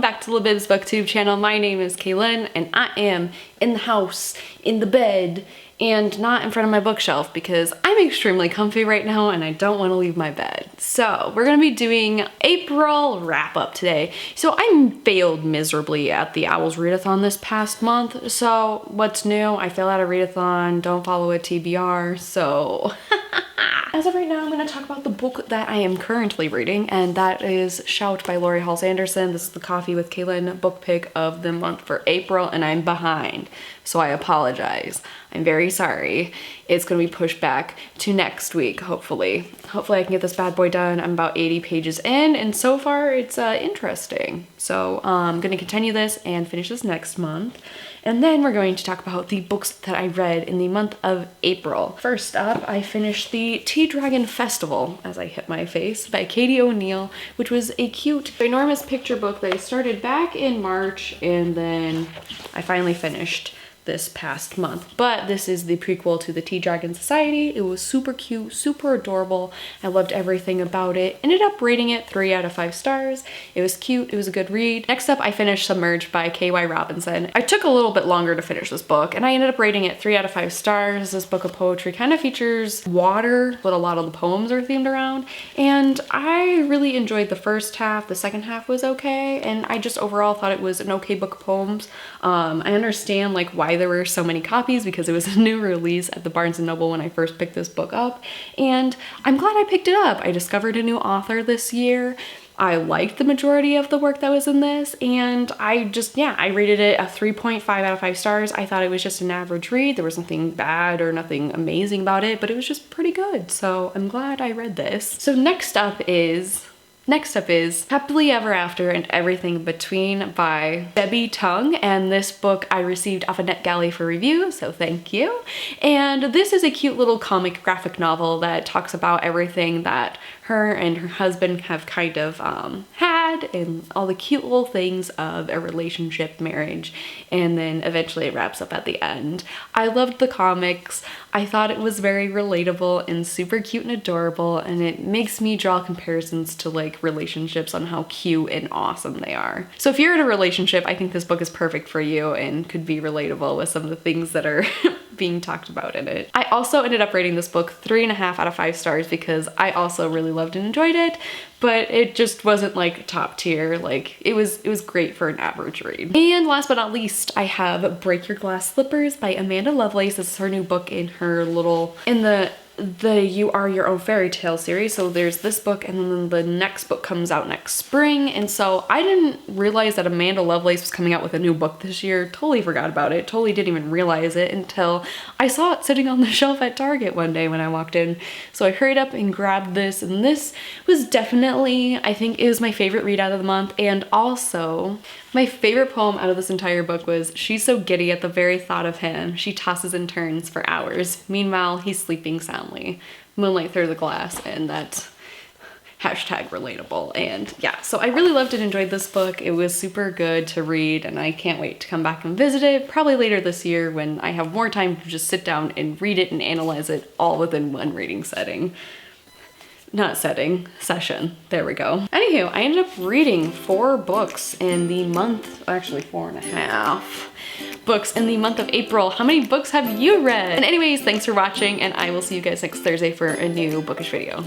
back to Libib's booktube channel. My name is Kaylin and I am in the house, in the bed, and not in front of my bookshelf because I'm extremely comfy right now and I don't want to leave my bed. So we're gonna be doing April wrap up today. So I failed miserably at the Owls Readathon this past month. So what's new? I failed at a readathon, don't follow a TBR, so as of right now, I'm going to talk about the book that I am currently reading, and that is Shout by Lori Halls Anderson. This is the Coffee with Kaylin book pick of the month for April, and I'm behind, so I apologize. I'm very sorry. It's going to be pushed back to next week, hopefully. Hopefully I can get this bad boy done. I'm about 80 pages in, and so far it's interesting. So I'm going to continue this and finish this next month. And then we're going to talk about the books that I read in the month of April. First up, I finished the Tea Dragon Festival, as I hit my face, by Katie O'Neill, which was a cute, enormous picture book that I started back in March, and then I finally finished this past month. But this is the prequel to the Tea Dragon Society. It was super cute, super adorable. I loved everything about it. Ended up rating it 3 out of 5 stars. It was cute, it was a good read. Next up, I finished Submerged by K.Y. Robinson. I took a little bit longer to finish this book and I ended up rating it 3 out of 5 stars. This book of poetry kind of features water, what a lot of the poems are themed around. And I really enjoyed the first half. The second half was okay. And I just overall thought it was an okay book of poems. I understand like why there were so many copies because it was a new release at the Barnes & Noble when I first picked this book up, and I'm glad I picked it up. I discovered a new author this year. I liked the majority of the work that was in this, and I rated it a 3.5 out of 5 stars. I thought it was just an average read. There was nothing bad or nothing amazing about it, but it was just pretty good, so I'm glad I read this. So next up is Happily Ever After and Everything Between by Debbie Tung, and this book I received off of NetGalley for review, so thank you. And this is a cute little comic graphic novel that talks about everything that her and her husband have kind of had and all the cute little things of a relationship, marriage, and then eventually it wraps up at the end. I loved the comics. I thought it was very relatable and super cute and adorable, and it makes me draw comparisons to like relationships on how cute and awesome they are. So if you're in a relationship, I think this book is perfect for you and could be relatable with some of the things that are being talked about in it. I also ended up rating this book 3.5 out of 5 stars because I also really loved and enjoyed it, but it just wasn't like top tier. Like it was great for an average read. And last but not least, I have Break Your Glass Slippers by Amanda Lovelace. This is her new book in the You Are Your Own Fairy Tale series. So there's this book and then the next book comes out next spring. And so I didn't realize that Amanda Lovelace was coming out with a new book this year. Totally forgot about it. Totally didn't even realize it until I saw it sitting on the shelf at Target one day when I walked in. So I hurried up and grabbed this, and this was definitely, I think it was my favorite read out of the month. And also my favorite poem out of this entire book was, "She's so giddy at the very thought of him. She tosses and turns for hours. Meanwhile, he's sleeping soundly. Moonlight through the glass," and that's hashtag relatable. And yeah, so I really loved and enjoyed this book. It was super good to read, and I can't wait to come back and visit it probably later this year when I have more time to just sit down and read it and analyze it all within one reading setting. Session. There we go. Anywho, I ended up reading 4 books in the month, actually 4.5 books in the month of April. How many books have you read? And anyways, thanks for watching, and I will see you guys next Thursday for a new bookish video.